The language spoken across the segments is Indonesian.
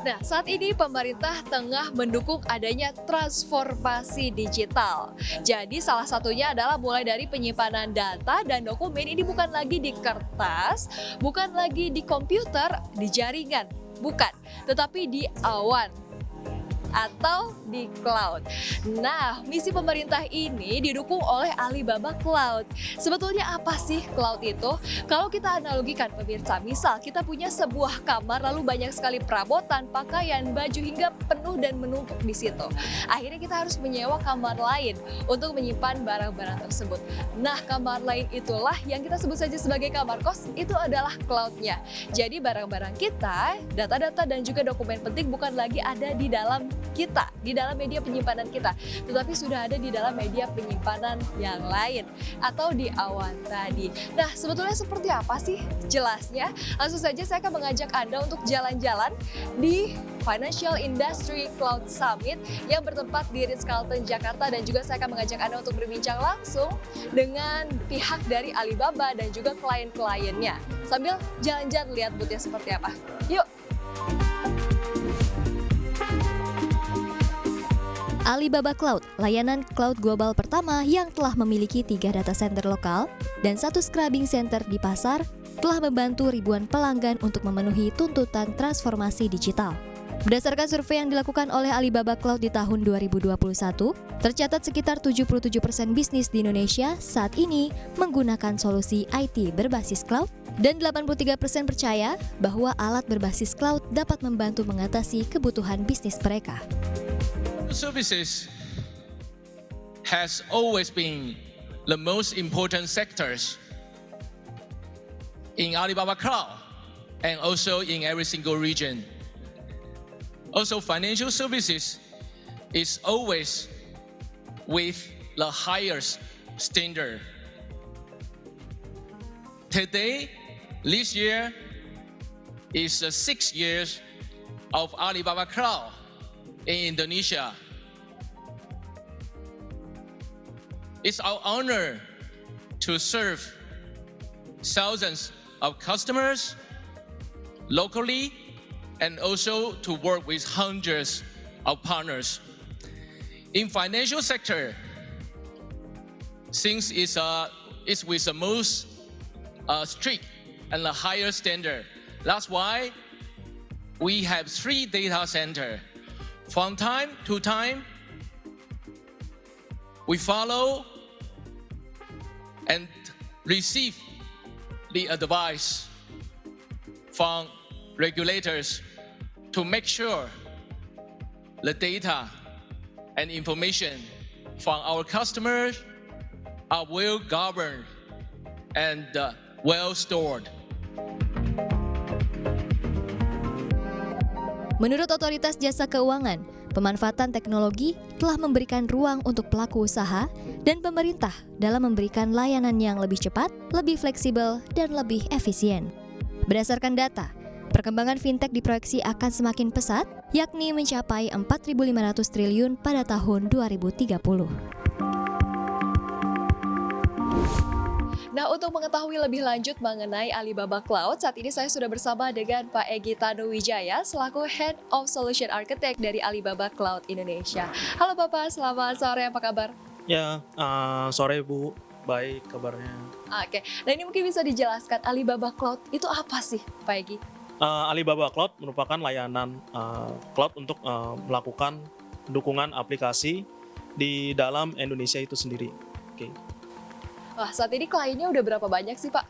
Nah, saat ini pemerintah tengah mendukung adanya transformasi digital. Jadi salah satunya adalah mulai dari penyimpanan data dan dokumen ini bukan lagi di kertas, bukan lagi di komputer, di jaringan, bukan, tetapi di awan atau di cloud. Nah, misi pemerintah ini didukung oleh Alibaba Cloud. Sebetulnya apa sih cloud itu? Kalau kita analogikan pemirsa, misal kita punya sebuah kamar lalu banyak sekali perabotan, pakaian, baju hingga penuh dan menumpuk di situ. Akhirnya kita harus menyewa kamar lain untuk menyimpan barang-barang tersebut. Nah, kamar lain itulah yang kita sebut saja sebagai kamar kos, itu adalah cloud-nya. Jadi barang-barang kita, data-data dan juga dokumen penting bukan lagi ada di dalam kita, di dalam media penyimpanan kita, tetapi sudah ada di dalam media penyimpanan yang lain atau di awan tadi. Nah, sebetulnya seperti apa sih jelasnya? Langsung saja saya akan mengajak Anda untuk jalan-jalan di Financial Industry Cloud Summit yang bertempat di Ritz-Carlton, Jakarta, dan juga saya akan mengajak Anda untuk berbincang langsung dengan pihak dari Alibaba dan juga klien-kliennya. Sambil jalan-jalan lihat booth-nya seperti apa. Yuk! Alibaba Cloud, layanan cloud global pertama yang telah memiliki 3 data center lokal dan 1 scrubbing center di pasar, telah membantu ribuan pelanggan untuk memenuhi tuntutan transformasi digital. Berdasarkan survei yang dilakukan oleh Alibaba Cloud di tahun 2021, tercatat sekitar 77% bisnis di Indonesia saat ini menggunakan solusi IT berbasis cloud dan 83% percaya bahwa alat berbasis cloud dapat membantu mengatasi kebutuhan bisnis mereka. Services has always been the most important sectors in Alibaba Cloud and also in every single region. Also, financial services is always with the highest standard. Today, this year is the 6 years of Alibaba Cloud in Indonesia. It's our honor to serve thousands of customers locally and also to work with hundreds of partners. In financial sector, since it's with the most strict and the higher standard, that's why we have 3 data centers. From time to time, we follow and receive the advice from regulators to make sure the data and information from our customers are well governed and well stored. Menurut Otoritas Jasa Keuangan, pemanfaatan teknologi telah memberikan ruang untuk pelaku usaha dan pemerintah dalam memberikan layanan yang lebih cepat, lebih fleksibel, dan lebih efisien. Berdasarkan data, perkembangan fintech diproyeksi akan semakin pesat, yakni mencapai 4.500 triliun pada tahun 2030. Nah, untuk mengetahui lebih lanjut mengenai Alibaba Cloud, saat ini saya sudah bersama dengan Pak Egy Tanuwijaya selaku Head of Solution Architect dari Alibaba Cloud Indonesia. Halo Bapak, selamat sore, apa kabar? Ya, sore Bu, baik kabarnya. Oke, nah ini mungkin bisa dijelaskan Alibaba Cloud itu apa sih Pak Egy? Alibaba Cloud merupakan layanan cloud untuk melakukan dukungan aplikasi di dalam Indonesia itu sendiri. Oke. Wah, saat ini kliennya udah berapa banyak sih Pak?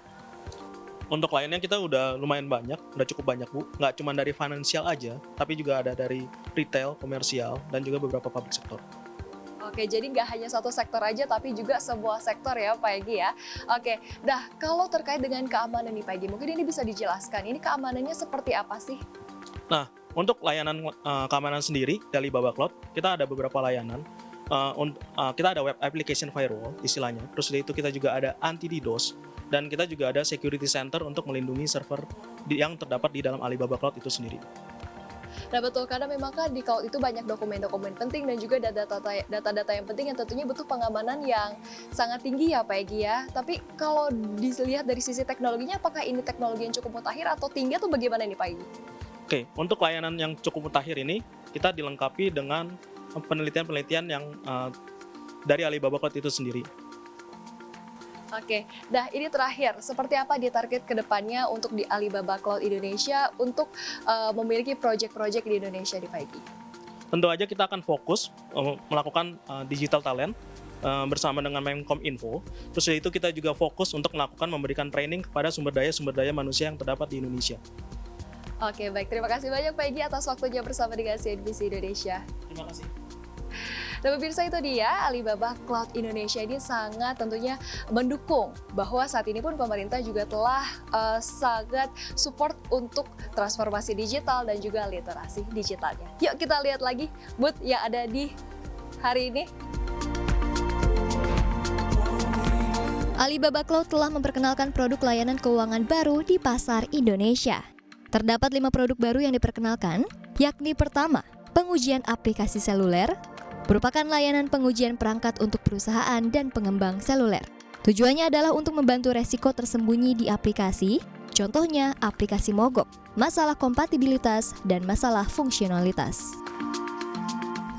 Untuk kliennya kita udah lumayan banyak, udah cukup banyak Bu. Nggak cuma dari financial aja, tapi juga ada dari retail, komersial, dan juga beberapa public sector. Oke, jadi nggak hanya satu sektor aja, tapi juga semua sektor ya Pak Egy ya. Oke, nah kalau terkait dengan keamanan nih Pak Egy, mungkin ini bisa dijelaskan, ini keamanannya seperti apa sih? Nah, untuk layanan keamanan sendiri dari Alibaba Cloud, kita ada beberapa layanan. Kita ada web application firewall istilahnya, terus dari itu kita juga ada anti DDoS, dan kita juga ada security center untuk melindungi server yang terdapat di dalam Alibaba Cloud itu sendiri. Nah betul, karena memang kan di cloud itu banyak dokumen-dokumen penting dan juga data-data yang penting yang tentunya butuh pengamanan yang sangat tinggi ya Pak Egy ya. Tapi kalau dilihat dari sisi teknologinya, apakah ini teknologi yang cukup mutakhir atau tinggi atau bagaimana nih Pak Egy? Oke, untuk layanan yang cukup mutakhir ini, kita dilengkapi dengan penelitian-penelitian yang dari Alibaba Cloud itu sendiri. Oke, nah ini terakhir, seperti apa di target kedepannya untuk di Alibaba Cloud Indonesia untuk memiliki proyek-proyek di Indonesia di Pagi? Tentu aja kita akan fokus melakukan digital talent bersama dengan Menkominfo. Terus dari itu kita juga fokus untuk memberikan training kepada sumber daya manusia yang terdapat di Indonesia. Oke, baik. Terima kasih banyak Pak Egy atas waktunya bersama dengan CNBC Indonesia. Terima kasih. Dan pemirsa, itu dia Alibaba Cloud Indonesia ini sangat tentunya mendukung bahwa saat ini pun pemerintah juga telah sangat support untuk transformasi digital dan juga literasi digitalnya. Yuk kita lihat lagi booth yang ada di hari ini. Alibaba Cloud telah memperkenalkan produk layanan keuangan baru di pasar Indonesia. Terdapat 5 produk baru yang diperkenalkan, yakni pertama, pengujian aplikasi seluler, merupakan layanan pengujian perangkat untuk perusahaan dan pengembang seluler. Tujuannya adalah untuk membantu resiko tersembunyi di aplikasi, contohnya aplikasi mogok, masalah kompatibilitas, dan masalah fungsionalitas.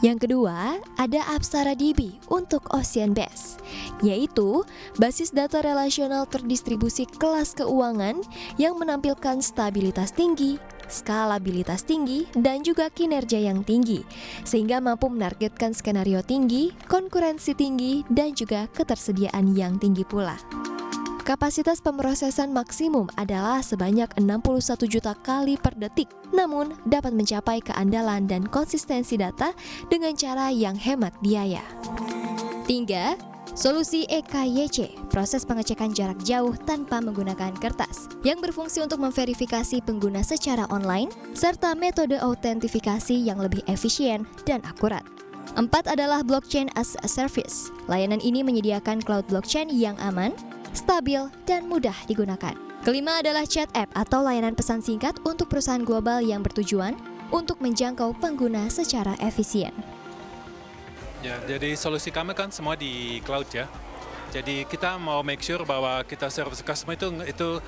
Yang kedua, ada Apsara DB untuk Ocean Base, yaitu basis data relasional terdistribusi kelas keuangan yang menampilkan stabilitas tinggi, skalabilitas tinggi, dan juga kinerja yang tinggi, sehingga mampu menargetkan skenario tinggi, konkurensi tinggi, dan juga ketersediaan yang tinggi pula. Kapasitas pemrosesan maksimum adalah sebanyak 61 juta kali per detik, namun dapat mencapai keandalan dan konsistensi data dengan cara yang hemat biaya. 3. Solusi EKYC, proses pengecekan jarak jauh tanpa menggunakan kertas, yang berfungsi untuk memverifikasi pengguna secara online, serta metode autentifikasi yang lebih efisien dan akurat. 4 adalah Blockchain as a Service. Layanan ini menyediakan cloud blockchain yang aman, stabil, dan mudah digunakan. Kelima adalah Chat App atau layanan pesan singkat untuk perusahaan global yang bertujuan untuk menjangkau pengguna secara efisien. Ya, jadi solusi kami kan semua di cloud ya. Jadi kita mau make sure bahwa kita service customer itu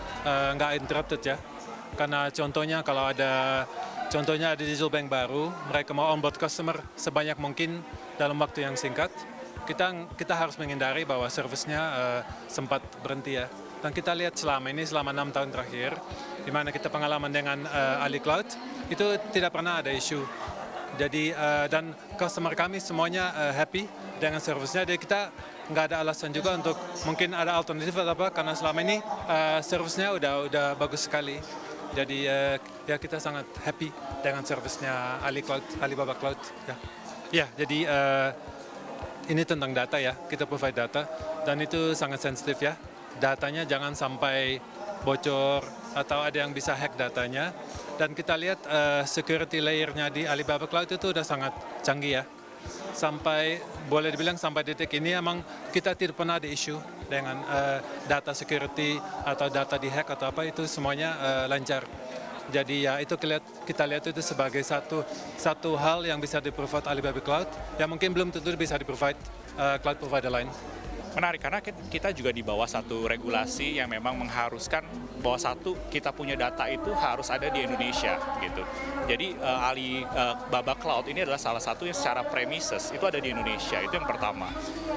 nggak interrupted ya. Karena contohnya kalau ada digital bank baru, mereka mau onboard customer sebanyak mungkin dalam waktu yang singkat. Kita harus menghindari bahwa servicenya sempat berhenti ya. Dan kita lihat selama 6 tahun terakhir, di mana kita pengalaman dengan Ali Cloud, itu tidak pernah ada isu. Jadi dan customer kami semuanya happy dengan servicenya. Jadi kita nggak ada alasan juga untuk mungkin ada alternatif atau apa, karena selama ini servicenya udah bagus sekali. Jadi ya kita sangat happy dengan servicenya Alibaba Cloud. Ya jadi ini tentang data ya, kita provide data dan itu sangat sensitif ya. Datanya jangan sampai bocor atau ada yang bisa hack datanya. Dan kita lihat security layer-nya di Alibaba Cloud itu udah sangat canggih ya. Boleh dibilang sampai detik ini emang kita tidak pernah ada isu dengan data security atau data di hack atau apa, itu semuanya lancar. Jadi ya itu kita lihat itu sebagai satu hal yang bisa di-provide Alibaba Cloud yang mungkin belum tentu bisa di-provide cloud provider lain. Menarik karena kita juga di bawah satu regulasi yang memang mengharuskan bahwa kita punya data itu harus ada di Indonesia gitu. Jadi Alibaba Cloud ini adalah salah satu yang secara premises itu ada di Indonesia, itu yang pertama.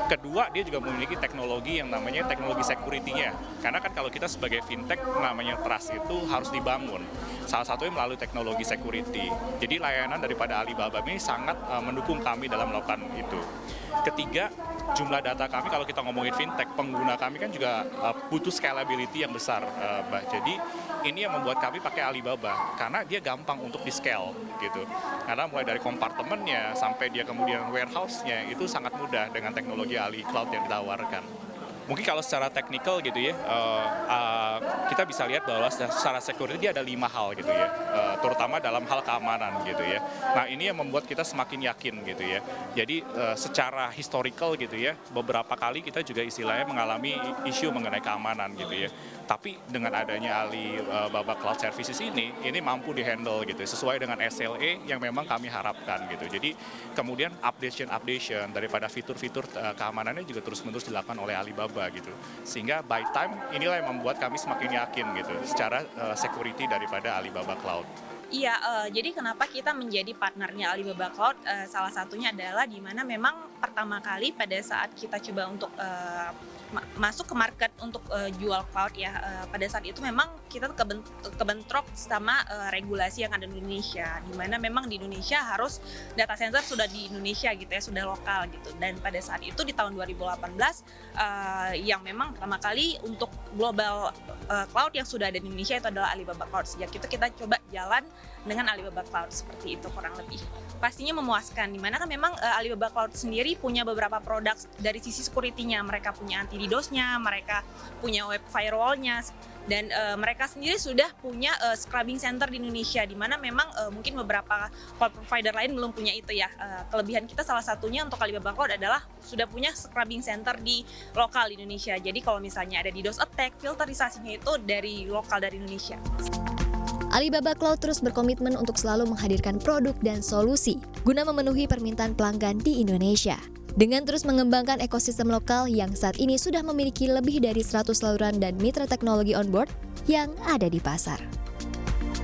Kedua, dia juga memiliki teknologi yang namanya teknologi security-nya. Karena kan kalau kita sebagai fintech namanya trust itu harus dibangun. Salah satunya melalui teknologi security. Jadi layanan daripada Alibaba ini sangat mendukung kami dalam melakukan itu. Ketiga, jumlah data kami kalau kita ngomongin fintech, pengguna kami kan juga butuh scalability yang besar, Mbak. Jadi ini yang membuat kami pakai Alibaba karena dia gampang untuk di-scale gitu. Karena mulai dari kompartemennya sampai dia kemudian warehouse-nya itu sangat mudah dengan teknologi Ali Cloud yang ditawarkan. Mungkin kalau secara teknikal gitu ya, kita bisa lihat bahwa secara security dia ada 5 hal gitu ya, terutama dalam hal keamanan gitu ya. Nah ini yang membuat kita semakin yakin gitu ya. Jadi secara historical gitu ya, beberapa kali kita juga istilahnya mengalami isu mengenai keamanan gitu ya. Tapi dengan adanya Alibaba Cloud Services ini mampu dihandle gitu, sesuai dengan SLA yang memang kami harapkan gitu. Jadi kemudian updation daripada fitur-fitur keamanannya juga terus-menerus dilakukan oleh Alibaba gitu, sehingga by time inilah yang membuat kami semakin yakin gitu secara security daripada Alibaba Cloud. Iya, jadi kenapa kita menjadi partnernya Alibaba Cloud, salah satunya adalah di mana memang pertama kali pada saat kita coba untuk masuk ke market untuk jual cloud ya, pada saat itu memang kita kebentrok sama regulasi yang ada di Indonesia, di mana memang di Indonesia harus data center sudah di Indonesia gitu ya, sudah lokal gitu. Dan pada saat itu di tahun 2018 yang memang pertama kali untuk global cloud yang sudah ada di Indonesia itu adalah Alibaba Cloud. Sejak itu kita coba jalan dengan Alibaba Cloud seperti itu kurang lebih. Pastinya memuaskan, dimana kan memang Alibaba Cloud sendiri punya beberapa produk dari sisi security-nya. Mereka punya anti DDoS-nya, mereka punya web firewall-nya, dan mereka sendiri sudah punya scrubbing center di Indonesia, di mana memang mungkin beberapa cloud provider lain belum punya itu ya. Kelebihan kita salah satunya untuk Alibaba Cloud adalah sudah punya scrubbing center di lokal di Indonesia. Jadi kalau misalnya ada DDoS attack, filterisasinya itu dari lokal dari Indonesia. Alibaba Cloud terus berkomitmen untuk selalu menghadirkan produk dan solusi guna memenuhi permintaan pelanggan di Indonesia. Dengan terus mengembangkan ekosistem lokal yang saat ini sudah memiliki lebih dari 100 saluran dan mitra teknologi onboard yang ada di pasar.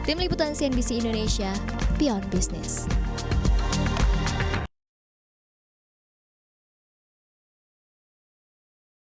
Tim Liputan CNBC Indonesia, Beyond Business.